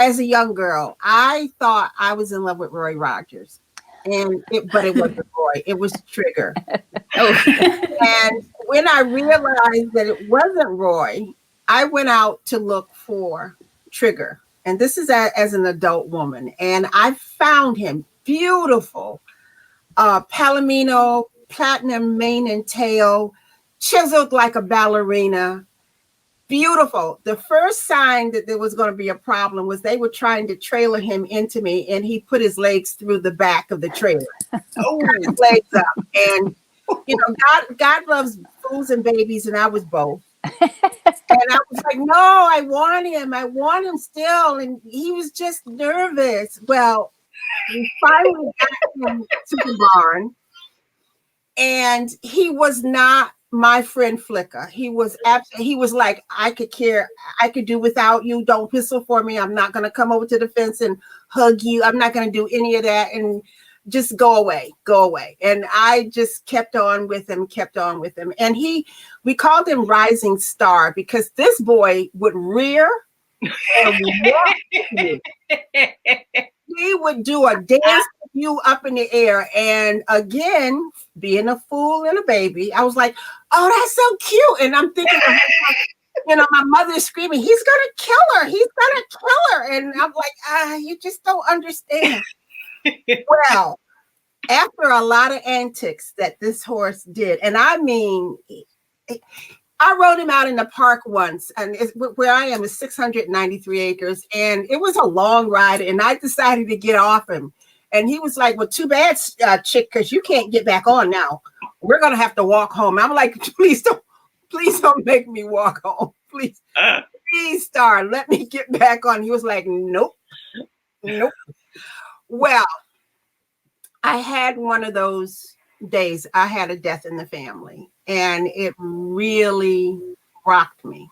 as a young girl, I thought I was in love with Roy Rogers, but it wasn't Roy. It was Trigger. And when I realized that it wasn't Roy, I went out to look for Trigger. And this is as an adult woman. And I found him beautiful, Palomino, platinum mane and tail, chiseled like a ballerina. Beautiful. The first sign that there was going to be a problem was they were trying to trailer him into me, and he put his legs through the back of the trailer. Got his legs up. And, you know, God loves fools and babies, and I was both. And I was like, no, I want him. I want him still. And he was just nervous. Well, we finally got him to the barn, and he was not my friend Flicker. He was like, I could do without you. Don't whistle for me. I'm not going to come over to the fence and hug you. I'm not going to do any of that. And just go away. And I just kept on with him. And we called him Rising Star because this boy would rear and walk you. He would do a dance with you up in the air. And again, being a fool and a baby, I was like, oh, that's so cute. And I'm thinking, you know, my mother's screaming, he's going to kill her. And I'm like, you just don't understand. Well, after a lot of antics that this horse did, and I mean, I rode him out in the park once, and where I am is 693 acres, and it was a long ride, and I decided to get off him. And he was like, well, too bad, chick, because you can't get back on now. We're going to have to walk home. I'm like, please don't make me walk home. Please, Star, let me get back on. He was like, nope. Well, I had one of those days. I had a death in the family, and it really rocked me.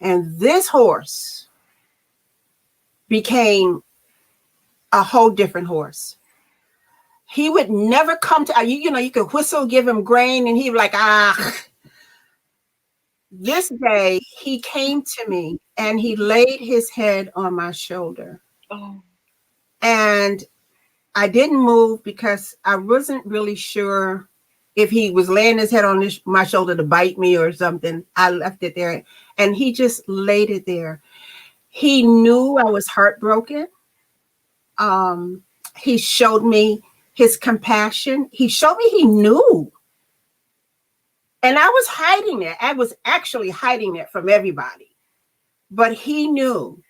And this horse became a whole different horse. He would never come to you. You could whistle, give him grain, and he'd be like, This day he came to me and he laid his head on my shoulder. Oh. And I didn't move because I wasn't really sure if he was laying his head on my shoulder to bite me or something. I left it there, and he just laid it there. He knew I was heartbroken. He showed me his compassion. He showed me he knew. And I was hiding it. I was actually hiding it from everybody. But he knew.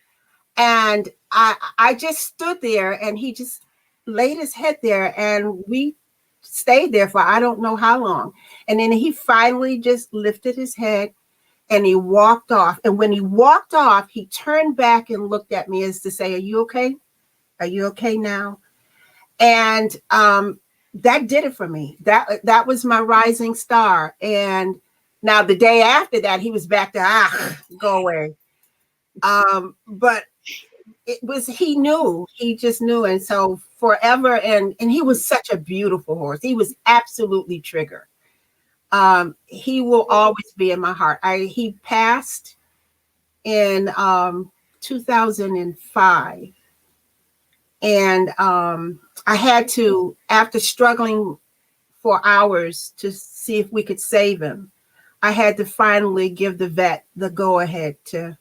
And I just stood there, and he just laid his head there, and we stayed there for I don't know how long. And then he finally just lifted his head and he walked off. And when he walked off, he turned back and looked at me as to say, are you okay? Are you okay now? And that did it for me. That was my rising star. And now the day after that, he was back to, go away. But it was, he knew, he just knew. And so forever. And he was such a beautiful horse. He was absolutely Trigger. He will always be in my heart. He passed in 2005. And I had to, after struggling for hours to see if we could save him, I had to finally give the vet the go-ahead to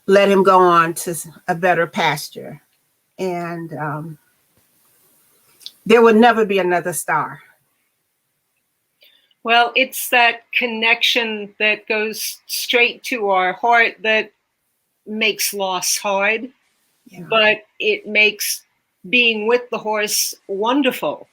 let him go on to a better pasture. And there will never be another Star. Well, it's that connection that goes straight to our heart that makes loss hard, but it makes being with the horse wonderful.